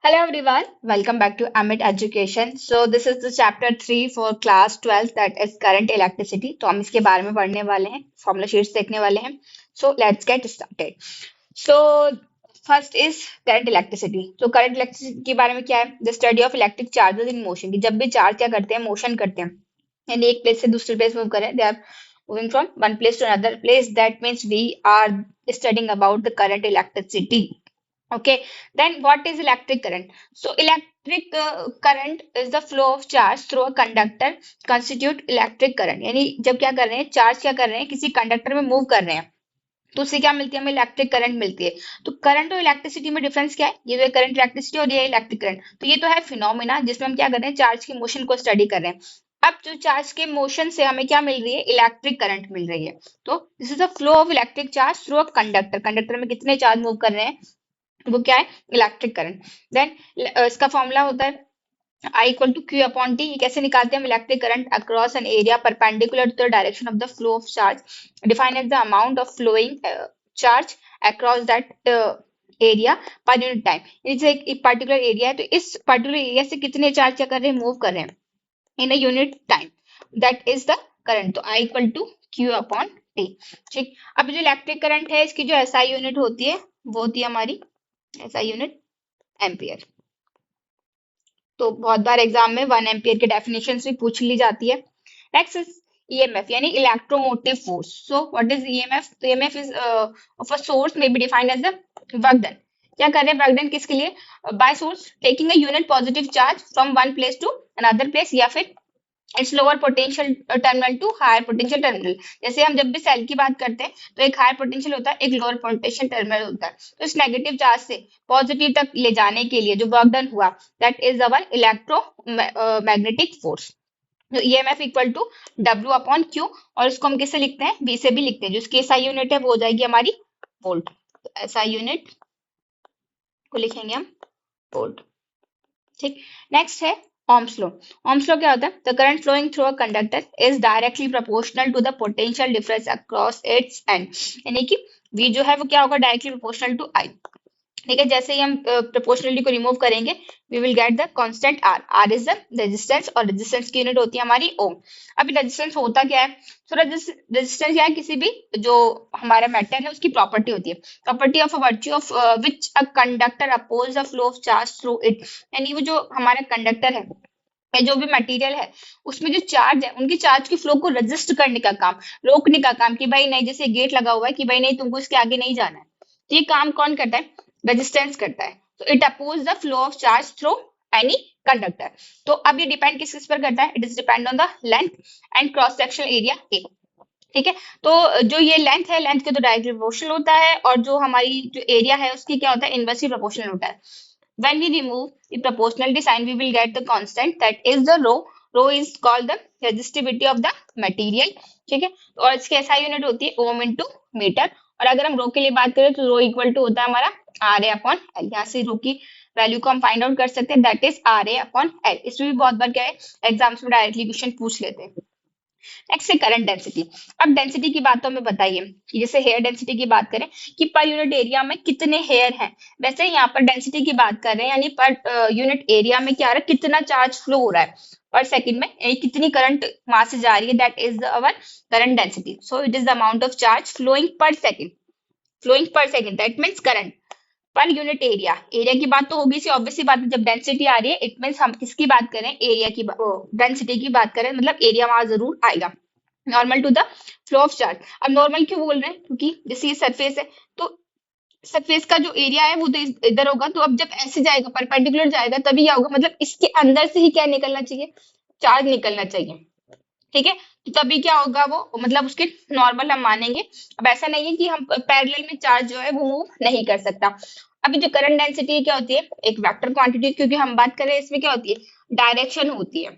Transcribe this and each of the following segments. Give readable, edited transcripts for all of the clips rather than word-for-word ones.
Hello everyone, welcome back to Amit Education. So this is the chapter 3 for class 12 that is current electricity. तो हम इसके बारे में पढ़ने वाले हैं, formula sheets देखने वाले हैं. So let's get started. So first is current electricity. तो current electricity के बारे में क्या है? The study of electric charges in motion. कि जब भी charge क्या करते हैं? Motion करते हैं. यानी एक place से दूसरे place move कर रहे हैं. They are moving from one place to another place. That means we are studying about the current electricity. Okay, then what is electric current? So electric current is the flow of charge through a conductor constitute electric current. यानी जब क्या कर रहे हैं, charge क्या कर रहे हैं, किसी कंडक्टर में मूव कर रहे हैं, तो उससे क्या मिलती है, हमें इलेक्ट्रिक करंट मिलती है. तो करंट और इलेक्ट्रिसिटी में डिफरेंस क्या है? ये तो करंट इलेक्ट्रिसिटी और ये इलेक्ट्रिक करंट. तो ये तो है फिनोमिना जिसमें हम क्या कर रहे हैं, चार्ज के मोशन को स्टडी कर रहे हैं. अब जो चार्ज के मोशन से हमें क्या मिल रही है, इलेक्ट्रिक करंट मिल रही है. तो this is the flow of electric charge through a conductor. Conductor में कितने चार्ज मूव कर रहे हैं, वो क्या है, इलेक्ट्रिक करंट. देन इसका फॉर्मूला होता है I equal to Q upon T. ये कैसे निकालते हैं हम, electric current across an area perpendicular to the direction of the flow of charge define as the amount of flowing charge across that area per unit time. जैसे एक particular area है, तो इस पर्टिकुलर एरिया से कितने charge क्या कर रहे हैं, मूव कर रहे हैं in a unit time. That is the current. तो I equal to Q upon T. ठीक. अब जो इलेक्ट्रिक करंट है, इसकी जो एसआई यूनिट होती है वो होती है हमारी एसआई यूनिट एम्पियर. तो बहुत बार एग्जाम में 1 एम्पियर के डेफिनेशन भी पूछ ली जाती है. नेक्स्ट इज ईएमएफ यानी electromotive force. So what is EMF? तो EMF is of a source may be defined as the work done. क्या कर रहे हैं, वर्क डन किसके लिए? By source taking a unit positive charge from one place to another place, या फिर it's lower potential terminal to higher potential terminal. जैसे हम जब भी सेल की बात करते हैं, तो एक हायर पोटेंशियल होता है, एक लोअर पोटेंशियल टर्मिनल होता है. तो इस नेगेटिव चार्ज से पॉजिटिव तक ले जाने के लिए जो वर्क डन हुआ, that is our electro magnetic force. तो EMF equal to W upon Q, और इसको हम किससे लिखते हैं, बी से भी लिखते हैं. जो इसकी एसआई यूनिट है वो हो जाएगी हमारी वोल्ट. तो एसआई यूनिट को लिखेंगे हम वोल्ट. ठीक. नेक्स्ट है ओम्स लॉ. ओम्स लॉ क्या होता है? The current flowing through a conductor is directly proportional to the potential difference across its end. यानी कि V जो है वो क्या होगा, डायरेक्टली प्रोपोर्शनल टू I. ठीक है. जैसे ही हम प्रोपोर्शनलिटी को रिमूव करेंगे, we will get the constant R. R is the resistance, और रेजिस्टेंस की यूनिट होती है हमारी ओम. अभी रेजिस्टेंस होता क्या है? तो रेजिस्टेंस क्या है, किसी भी जो हमारा मेटल है उसकी प्रॉपर्टी होती है. Property of virtue of which a conductor oppose the flow of charge through it. यानी वो जो हमारा कंडक्टर है या जो भी मटेरियल है, उसमें जो चार्ज है, उनकी चार्ज की फ्लो को रजिस्ट करने का काम, रोकने का काम, कि भाई नहीं, जैसे गेट लगा हुआ है कि भाई नहीं, तुमको इसके आगे नहीं जाना है. तो ये काम कौन करता है? रेजिस्टेंस करता है. तो it oppose the flow of charge through any conductor. तो अब ये डिपेंड किस पर करता है? It is depend on the length and cross sectional area A. ठीक है. तो जो ये लेंथ है, लेंथ के तो डायरेक्टली प्रोपोर्शनल होता है, और जो हमारी जो एरिया है उसकी क्या होता है, इनवर्सली प्रोपोर्शनल होता है. When we remove the proportionality sign, we will get the constant that is the rho. Rho is called the resistivity of the material. ठीक है. और इसकी एसआई यूनिट होती है ओम इंटू मीटर. और अगर हम रो के लिए बात करें, तो रो इक्वल टू होता है हमारा आर ए अपॉन एल. यहाँ से रो की वैल्यू को हम फाइंड आउट कर सकते हैं, that is R A upon L. इसमें भी बहुत बार क्या है, एग्जाम्स में डायरेक्टली क्वेश्चन पूछ लेते हैं. नेक्स्ट है करंट डेंसिटी. अब डेंसिटी की बात तो हमें बताइए कि जैसे हेयर डेंसिटी की बात करें कि पर यूनिट एरिया में कितने हेयर हैं, वैसे यहाँ पर डेंसिटी की बात कर रहे हैं, यानी पर यूनिट एरिया में क्या आ रहा है, कितना चार्ज फ्लो हो रहा है पर सेकंड में, कितनी करंट वहां से जा रही है, that is our current density. So it is the amount of charge flowing per second. Flowing per second that means current per unit area. Area की बात तो होगी सी, ऑब्वियसली बात है. जब डेंसिटी आ रही है, इट मीन्स हम किसकी बात करें, एरिया की, डेंसिटी की बात करें, मतलब एरिया वहां जरूर आएगा. Normal to the flow of charge. अब नॉर्मल क्यों बोल रहे हैं, क्योंकि जैसे ये सरफेस है, तो सरफेस का जो एरिया है वो तो इधर होगा. तो अब जब ऐसे जाएगा, परपेंडिकुलर जाएगा, तभी क्या होगा, मतलब इसके अंदर से ही क्या निकलना चाहिए, चार्ज निकलना चाहिए. ठीक है. तो तभी क्या होगा, वो मतलब उसके नॉर्मल हम मानेंगे. अब ऐसा नहीं है कि हम पैरेलल में चार्ज जो है वो मूव नहीं कर सकता. अभी जो करंट डेंसिटी क्या होती है, एक वेक्टर क्वांटिटी, क्योंकि हम बात कर रहे हैं इसमें क्या होती है, डायरेक्शन होती है.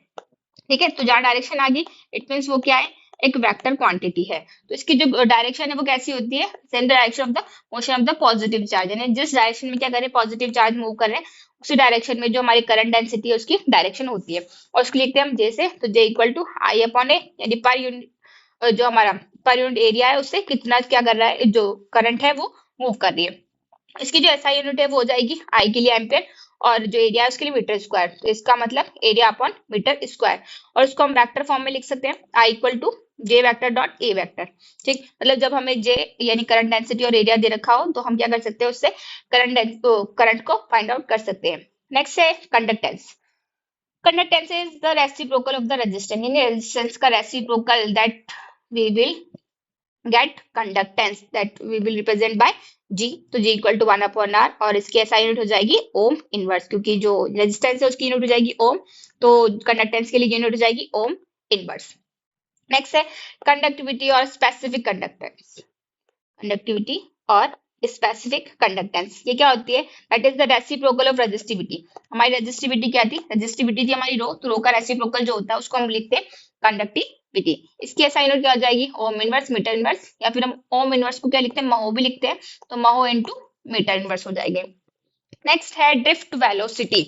ठीक है. तो जहाँ डायरेक्शन आ गई, इट मीन्स वो क्या है, एक वेक्टर क्वांटिटी है. तो इसकी जो डायरेक्शन है वो कैसी होती है, same direction of the motion of the positive charge. यानी जिस डायरेक्शन में क्या करें, पॉजिटिव चार्ज मूव कर रहे हैं, उसी डायरेक्शन में जो हमारी करंट डेंसिटी है उसकी डायरेक्शन होती है. और उसको लिखते हैं हम जे से. तो जे इक्वल टू आई अपॉन ए, यानी पर यूनिट जो हमारा पर यूनिट एरिया है उससे कितना क्या कर रहा है, जो करंट है वो मूव कर रही है. इसकी जो एसआई यूनिट है वो हो जाएगी आई के लिए एम्पियर, और जो एरिया है उसके लिए मीटर स्क्वायर। तो इसका मतलब एरिया अपॉन मीटर स्क्वायर, और इसको हम वेक्टर फॉर्म में लिख सकते हैं, I equal to J vector dot A vector. ठीक, मतलब जब हमें जे यानी करंट डेंसिटी और एरिया दे रखा हो तो हम क्या कर सकते हैं, उससे करंट को फाइंड आउट कर सकते हैं। नेक्स्ट है conductance. Conductance is the reciprocal of the resistance, यानी रेजिस्टेंस का reciprocal that we will get conductance that we will represent by G. तो जी इक्वल टू 1/r, और इसकी एसआई यूनिट हो जाएगी ओम इनवर्स, क्योंकि जो रेजिस्टेंस है उसकी यूनिट हो जाएगी ओम, तो कंडक्टेंस के लिए यूनिट हो जाएगी ओम इनवर्स। नेक्स्ट है कंडक्टिविटी और स्पेसिफिक कंडक्टेंस। कंडक्टिविटी और स्पेसिफिक कंडक्टेंस, ये क्या होती है, that is the reciprocal of resistivity. हमारी रेजिस्टिविटी क्या थी, रेजिस्टिविटी थी हमारी रो, तो रो का रेसिप्रोकल जो होता है उसको हम लिखते हैं कंडक्टिविटी। इसकी एसआई यूनिट क्या हो जाएगी, ओम इनवर्स मीटर इनवर्स, या फिर हम ओम इनवर्स को क्या लिखते हैं, महो भी लिखते हैं, तो महो इनटू मीटर इनवर्स हो जाएंगे। नेक्स्ट है drift velocity.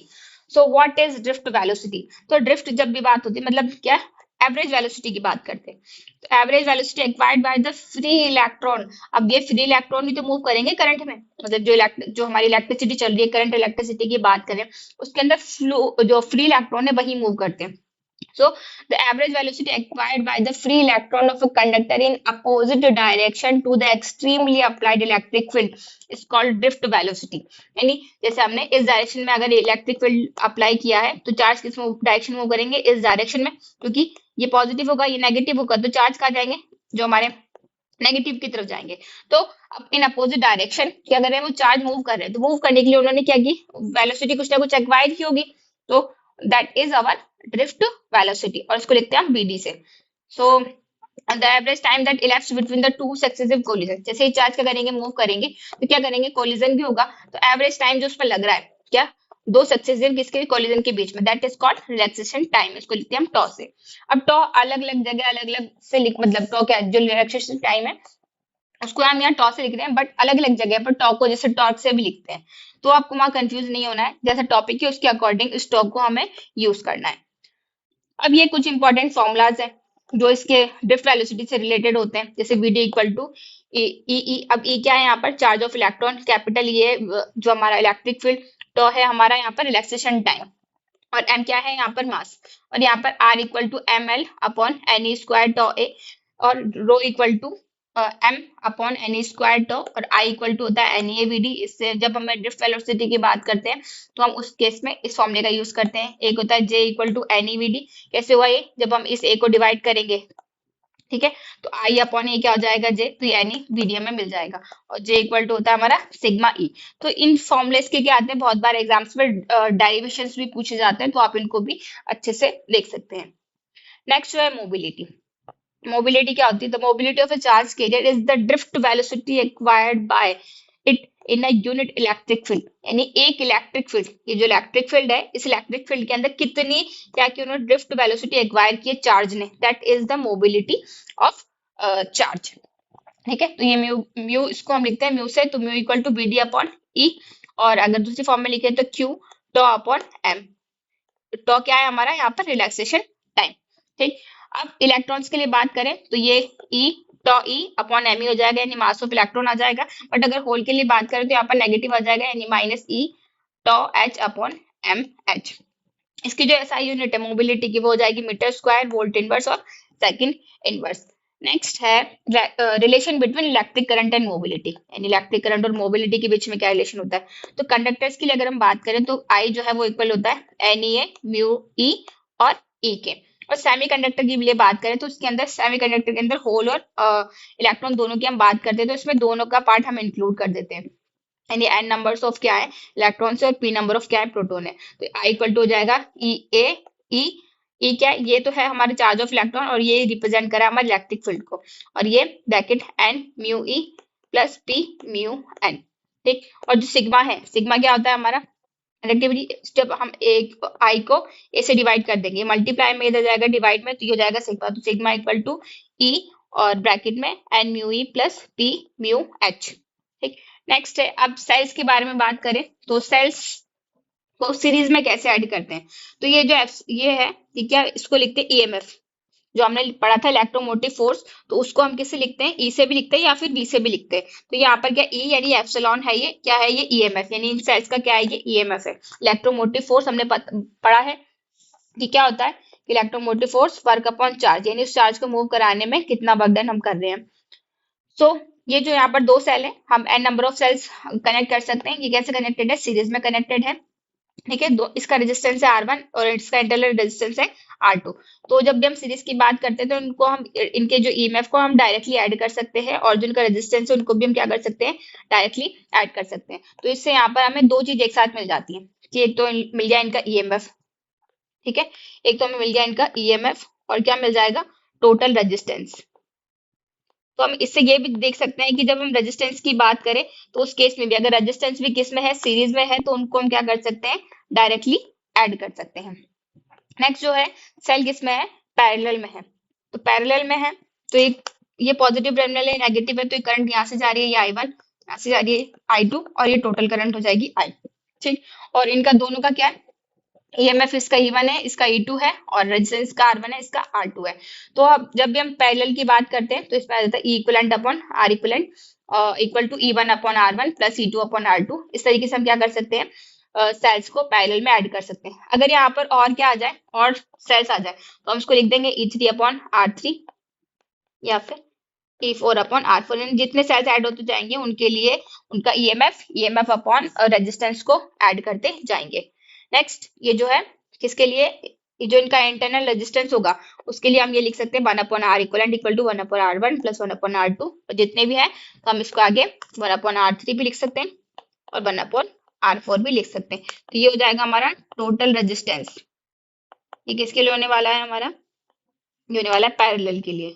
So what is drift velocity, तो ड्रिफ्ट जब भी बात होती है मतलब क्या, एवरेज वेलोसिटी की बात करते हैं। तो average velocity acquired by the free electron. अब ये फ्री इलेक्ट्रॉन ही तो मूव करेंगे करंट में, मतलब जो हमारी इलेक्ट्रिसिटी चल रही है, करंट इलेक्ट्रिसिटी की बात करें, उसके अंदर फ्लो जो फ्री इलेक्ट्रॉन है वही मूव करते हैं। So the average velocity acquired by the free electron of a conductor in opposite direction to the extremely applied electric field is called drift velocity। यानी जैसे हमने इस डायरेक्शन में अगर इलेक्ट्रिक फील्ड अप्लाई किया है तो चार्ज किस डायरेक्शन मूव करेंगे, इस डायरेक्शन में, क्योंकि ये पॉजिटिव होगा ये नेगेटिव होगा, तो चार्ज कहाँ जाएंगे, जो हमारे नेगेटिव की तरफ जाएंगे। तो अब इन अपोजिट डायरेक्शन क्या कर रहे हैं, वो चार्ज मूव कर रहे हैं, तो मूव करने के लिए उन्होंने क्या की, वेलोसिटी कुछ ना कुछ एक्वायर की होगी, तो that is our drift velocity, और इसको लिखते हैं हम bd से। So the average time that elapsed between the two successive collision, जैसे ही चार्ज क्या करेंगे, मूव करेंगे, तो क्या करेंगे, कोलिजन भी होगा, तो एवरेज टाइम जो उस पर लग रहा है क्या, दो सक्सेसिव किसके कोलिजन के बीच में, that is called relaxation time, इसको लिखते हैं हम टॉ से। अब टॉ अलग अलग जगह अलग अलग से लिख, मतलब टॉ क्या है, जो रिलैक्सेशन टाइम है उसको हम यहाँ टॉ से लिख रहे हैं, बट अलग अलग जगह पर टॉ को जैसे टॉर्क से भी लिखते हैं, तो आपको वहां कंफ्यूज नहीं होना है, जैसा टॉपिक है उसके अकॉर्डिंग इस टॉ को हमें यूज करना है। अब ये कुछ इंपॉर्टेंट फॉर्मूलाज हैं जो इसके ड्रिफ्ट वेलोसिटी से रिलेटेड होते हैं, जैसे वी डी इक्वल टू ई ई। अब ई क्या है यहाँ पर, चार्ज ऑफ इलेक्ट्रॉन, कैपिटल ये जो हमारा इलेक्ट्रिक फील्ड, टॉ है हमारा यहाँ पर रिलैक्सेशन टाइम, और एम क्या है यहाँ पर मास, और यहाँ पर R equal to M L upon N E square tau A, और rho equal to M upon N E square tau, और आई इक्वल टू होता है एन ए वी डी। इससे जब हमें ड्रिफ्ट वेलोसिटी की बात करते हैं तो हम उस केस में इस फॉर्मूले का यूज करते हैं, एक होता है J equal to N E V D. कैसे हुआ ये, जब हम इस ए को डिवाइड करेंगे, ठीक है, तो आई अपॉन ए क्या हो जाएगा, जे, तो यानी वीडियम में मिल जाएगा, और जे इक्वल टू होता है हमारा सिग्मा ई। तो इन फॉर्मुलेस के क्या आते हैं, बहुत बार एग्जाम्स में डेरिवेशंस भी पूछे जाते हैं, तो आप इनको भी अच्छे से देख सकते हैं। नेक्स्ट जो है मोबिलिटी। मोबिलिटी क्या होती है, the mobility of a charge carrier is the drift velocity acquired by it in a unit electric field, यानी एक इलेक्ट्रिक फील्ड, ये जो इलेक्ट्रिक फील्ड है, इस इलेक्ट्रिक फील्ड के अंदर कितनी क्या की उन्होंने ड्रिफ्ट वेलोसिटी एक्वायर की है चार्ज ने, that is the mobility of charge. ठीक है, तो ये म्यू म्यू इसको हम लिखते हैं म्यू से, तो mu equal to B D upon E, और अगर दूसरी फॉर्म में लिखे तो Q tau upon M. Tau क्या है हमारा यहाँ पर, रिलैक्सेशन टाइम। ठीक, अब इलेक्ट्रॉन्स के लिए बात करें तो ये ई टॉ ई अपॉन एम ई हो जाएगा, यानी मास ऑफ इलेक्ट्रॉन आ जाएगा, बट अगर होल के लिए बात करें तो यहाँ पर नेगेटिव आ जाएगा, यानी माइनस ई टॉ एच अपॉन एम एच। इसकी जो एसआई यूनिट है मोबिलिटी की वो हो जाएगी मीटर स्क्वायर वोल्ट इनवर्स और सेकंड इनवर्स। नेक्स्ट है relation between electric current and mobility, यानी इलेक्ट्रिक करंट और मोबिलिटी के बीच में क्या रिलेशन होता है। तो कंडक्टर्स के लिए अगर हम बात करें तो आई जो है वो इक्वल होता है एन ई ए म्यू ई और ई के, और सेमी कंडक्टर की लिए बात करें तो उसके अंदर सेमी कंडक्टर के अंदर होल और इलेक्ट्रॉन दोनों की हम बात करते हैं, तो इसमें दोनों का पार्ट हम इंक्लूड कर देते हैं, यानी एन नंबर्स ऑफ क्या है इलेक्ट्रॉन से, और पी नंबर ऑफ क्या है प्रोटॉन है, तो आई इक्वल टू हो जाएगा ई ए ई। ई क्या है, ये तो है हमारे चार्ज ऑफ इलेक्ट्रॉन, और ये रिप्रेजेंट करा हमारे इलेक्ट्रिक फील्ड को, और ये bracket n mu e plus p mu n. ठीक, और जो सिग्मा है, सिग्मा क्या होता है हमारा कंडक्टिविटी, जब हम एक आई को ए से डिवाइड कर देंगे, मल्टीप्लाई में इधर जाएगा डिवाइड में, तो ये हो जाएगा सिग्मा, तो सिग्मा इक्वल टू ई और ब्रैकेट में n mu e plus p mu h. ठीक, नेक्स्ट है, अब सेल्स के बारे में बात करें तो सेल्स को सीरीज में कैसे ऐड करते हैं, तो ये जो ये है, ये क्या, इसको लिखते हैं ईएमएफ, जो हमने पढ़ा था इलेक्ट्रोमोटिव फोर्स, तो उसको हम किससे लिखते हैं, ई से भी लिखते हैं या फिर बी से भी लिखते हैं। तो यहाँ पर क्या ई यानी एप्सिलॉन है, ये क्या है, ये ईएमएफ यानी इन सेल्स का क्या है, ये ईएमएफ है। इलेक्ट्रोमोटिव फोर्स हमने पढ़ा है कि क्या होता है, electromotive force work upon charge, यानी उस चार्ज को मूव कराने में कितना वर्क डन हम कर रहे हैं। सो ये जो यहाँ पर दो सेल है, हम n number of cells connect कर सकते हैं। ये कैसे कनेक्टेड है, सीरीज में कनेक्टेड है, ठीक है। दो इसका रेजिस्टेंस है R1 और इसका इंटरनल रेजिस्टेंस है R2। तो जब भी हम सीरीज की बात करते हैं तो इनको हम, इनके जो ईएमएफ को हम डायरेक्टली ऐड कर सकते हैं, और जो इनका रेजिस्टेंस है उनको भी हम क्या कर सकते हैं, डायरेक्टली ऐड कर सकते हैं। तो इससे यहाँ पर हमें दो चीज एक साथ मिल जाती है कि एक तो मिल गया इनका ईएमएफ, ठीक है, एक तो हमें मिल गया इनका ईएमएफ, और क्या मिल जाएगा, टोटल रेजिस्टेंस। तो हम इससे ये भी देख सकते हैं कि जब हम रेजिस्टेंस की बात करें तो उस केस में भी अगर रेजिस्टेंस भी किस में है, सीरीज में है, तो उनको हम क्या कर सकते हैं, डायरेक्टली ऐड कर सकते हैं। नेक्स्ट जो है, सेल किस में है, पैरेलल में है। तो पैरेलल में है तो एक ये पॉजिटिव टर्मिनल है, नेगेटिव है, तो ये करंट यहाँ से जा रही है, ये I1, यहाँ से जा रही है I2, और ये टोटल करंट हो जाएगी I, ठीक। और इनका दोनों का क्या है, ईएमएफ इसका E1 है, इसका E2 है, और रेजिस्टेंस का R1 है, इसका R2 है। तो अब जब भी हम पैरेलल की बात करते हैं तो इसमें आ जाता है E equivalent upon R equivalent equal to E1 upon R1 plus E2 upon R2। इस तरीके से हम क्या कर सकते हैं, सेल्स को पैरेलल में ऐड कर सकते हैं। अगर यहाँ पर और क्या आ जाए, और सेल्स आ जाए, तो हम इसको लिख देंगे E3 अपॉन R3 या फिर E4 अपॉन R4। यानी जितने सेल्स ऐड होते जाएंगे उनके लिए उनका ईएमएफ अपॉन रेजिस्टेंस को ऐड करते जाएंगे। नेक्स्ट ये जो है किसके लिए, ये जो इनका इंटरनल रेजिस्टेंस होगा उसके लिए हम ये लिख सकते हैं 1 upon R equivalent equal to 1 upon R1 plus 1 upon R2। और जितने भी हैं तो हम इसको आगे 1 अपॉन R3 भी लिख सकते हैं और 1 अपॉन R4 भी लिख सकते हैं। तो ये हो जाएगा हमारा टोटल रेजिस्टेंस। ये किसके लिए होने वाला है, हमारा ये होने वाला है पैरेलल के लिए,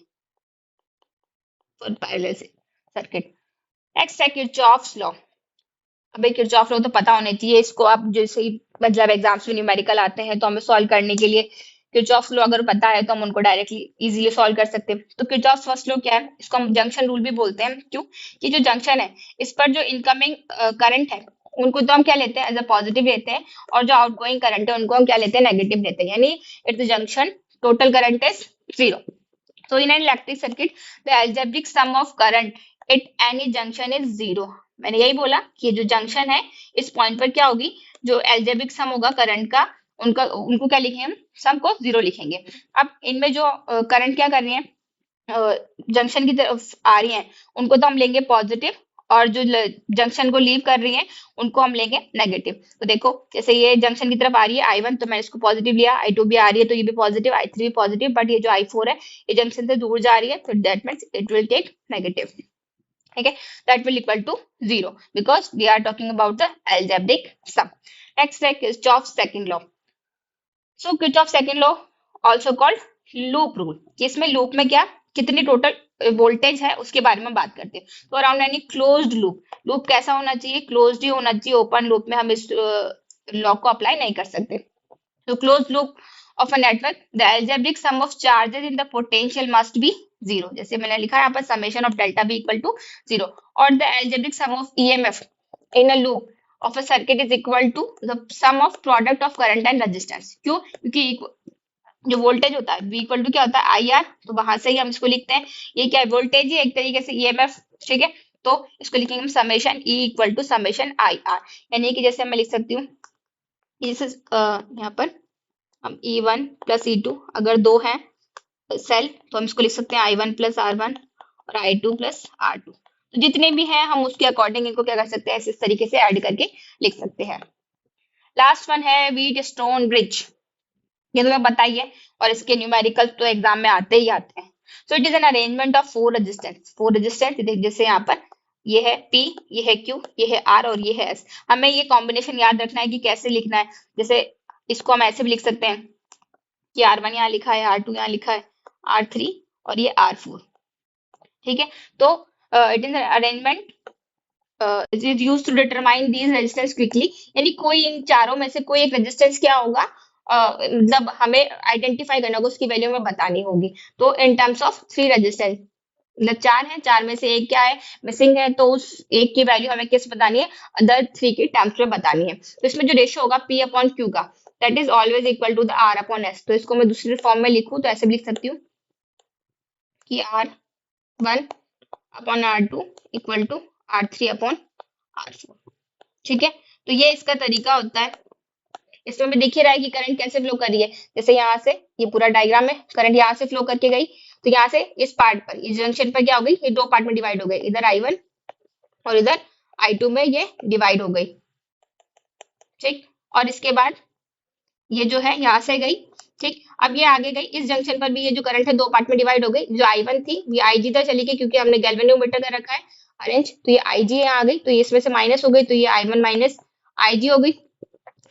फॉर पैरेलल सर्किट। नेक्स्ट है किरचॉफ्स लॉ। अबे किरचॉफ लॉ तो पता होना चाहिए, इसको आप जैसे ही मतलब एग्जाम्स में न्यूमेरिकल आते हैं तो हमें सॉल्व करने के लिए किरचॉफ लॉ अगर पता है तो हम उनको डायरेक्टली इजीली सॉल्व कर सकते हैं। तो किरचॉफ फर्स्ट लॉ क्या है, इसको हम जंक्शन रूल भी बोलते हैं। क्यों, कि जो जंक्शन है इस पर जो इनकमिंग करंट है उनको तो हम क्या लेते हैं, एज अ पॉजिटिव लेते हैं, और जो आउटगोइंग करंट है उनको हम क्या लेते हैं, नेगेटिव लेते हैं। यानी it's junction total current is 0। So in an electric circuit, the algebraic sum of current at any junction is 0। मैंने यही बोला कि जो जंक्शन है इस पॉइंट पर क्या होगी, जो एल्जेब्रिक सम होगा करंट का, उनको क्या लिखेंगे हम, सम को 0 लिखेंगे। अब इनमें जो करंट क्या कर रही है, जंक्शन की तरफ आ रही हैं उनको तो हम लेंगे पॉजिटिव, और जो जंक्शन को लीव कर रही हैं उनको हम लेंगे नेगेटिव। तो देखो जैसे ये जंक्शन की तरफ आ रही है I1, तो मैं इसको पॉजिटिव लिया, I2 भी आ रही है तो ये भी पॉजिटिव, I3 भी पॉजिटिव, बट ये जो I4 है ये जंक्शन से दूर जा रही है, तो that means it will take negative, ठीक है, that will equal to 0 because we are talking about the algebraic sum. Next है Kirchhoff second law. So Kirchhoff second law also called loop rule, कि इसमें लूप में क्या कितनी total voltage है उसके बारे में बात करते हैं। तो अराउंड यानी क्लोज्ड लूप, लूप कैसा होना चाहिए, क्लोज्ड ही होना चाहिए, ओपन लूप में हम इस लॉ को अप्लाई नहीं कर सकते। तो closed loop of a network, the algebraic sum of charges in the potential must be 0। जैसे मैंने लिखा है यहाँ पर summation of delta B equal to 0, और the algebraic sum of EMF in a loop of a circuit is equal to the sum of product of current and resistance। क्यों, क्योंकि जो वोल्टेज होता है V इक्वल टू क्या होता है IR, तो वहां से ही हम इसको लिखते हैं, ये क्या है, वोल्टेज ही एक तरीके से EMF, ठीक है। तो इसको लिखेंगे हम summation E equal to summation IR। यानी कि जैसे मैं लिख सकती हूँ, जैसे यहाँ पर हम E1 प्लस E2 अगर दो हैं सेल तो हम इसको लिख सकते हैं I1 प्लस R1 और I2 प्लस R2। तो जितने भी हैं हम उसके अकॉर्डिंग इनको क्या कर सकते हैं, इस तरीके से ऐड करके लिख सकते हैं। लास्ट वन है व्हीट स्टोन ब्रिज, ये तो मैं बताइए, और इसके न्यूमेरिकल तो एग्जाम में आते ही आते हैं। सो it is an arrangement of four resistance, जैसे यहाँ पर ये है P, ये है Q, ये है R और ये है S। हमें ये कॉम्बिनेशन याद रखना है कि कैसे लिखना है। जैसे इसको हम ऐसे भी लिख सकते हैं कि R1 यहाँ लिखा है, R2 यहाँ लिखा है, R3 और ये R4, ठीक है। तो it is arrangement is used to determine these resistance quickly। यानी कोई इन चारों में से कोई एक रेजिस्टेंस क्या होगा, मतलब हमें आइडेंटिफाई करना होगा, उसकी वैल्यू हमें बतानी होगी। तो इन टर्म्स ऑफ 3 रेजिस्टेंस, मतलब 4 है, 4 में से एक क्या है, मिसिंग है, तो उस एक की वैल्यू हमें किस बतानी है, अदर 3 की टर्म्स में बतानी है। तो इसमें जो रेशियो होगा P अपॉन Q का, that is always equal to the R upon S। तो इसको मैं दूसरे फॉर्म में लिखूं तो ऐसे भी लिख सकती हूँ कि R1 upon R2 equal to R3 upon R4। ठीक है, तो ये इसका तरीका होता है। इसमें भी दिख ही रहा है कि करंट कैसे फ्लो कर रही है। जैसे यहाँ से ये पूरा डायग्राम है, करंट यहाँ से फ्लो करके गई, तो यहाँ से इस पार्ट पर, इस जंक्शन पर क्या हो गई, ये दो पार्ट में डिवाइड हो गए, इधर I1 और इधर I2 में ये डिवाइड हो गई। ठीक, और इसके बाद ये जो है यहाँ से गई। ठीक, अब ये आगे गई, इस जंक्शन पर भी ये जो करंट है दो पार्ट में डिवाइड हो गई। जो I1 थी ये IG तक चली गई, क्योंकि हमने गैल्वेनोमीटर का रखा है अरेंज, तो ये IG यहाँ आ गई, तो ये इसमें से माइनस हो गई, तो ये I1 माइनस IG हो गई।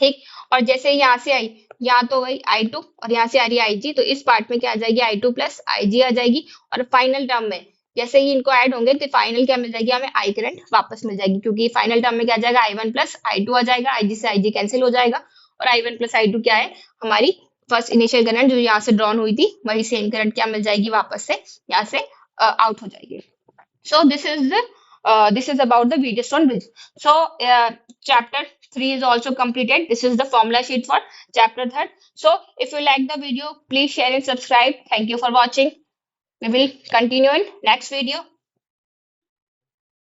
ठीक, और जैसे यहाँ से आई, यहाँ तो गई I2 और यहाँ से आ रही है IG, तो इस पार्ट में क्या आ जाएगी, I2 प्लस IG आ जाएगी। और फाइनल टर्म में जैसे ही इनको ऐड होंगे तो फाइनल क्या मिल जाएगी, हमें I करंट वापस मिल जाएगी, क्योंकि फाइनल टर्म में क्या आ जाएगा, I1 प्लस I2 आ जाएगा, IG से IG कैंसिल हो जाएगा, और I1 प्लस I2 क्या है, हमारी फर्स्ट इनिशियल करंट जो यहाँ से ड्रॉन हुई थी, वही सेम करंट क्या मिल जाएगी, वापस से यहाँ से आउट हो जाएगी। So this is about the Wheatstone bridge. So chapter 3 is also completed. This is the formula sheet for chapter 3. So if you like the video, please share and subscribe. Thank you for watching. We will continue in next video.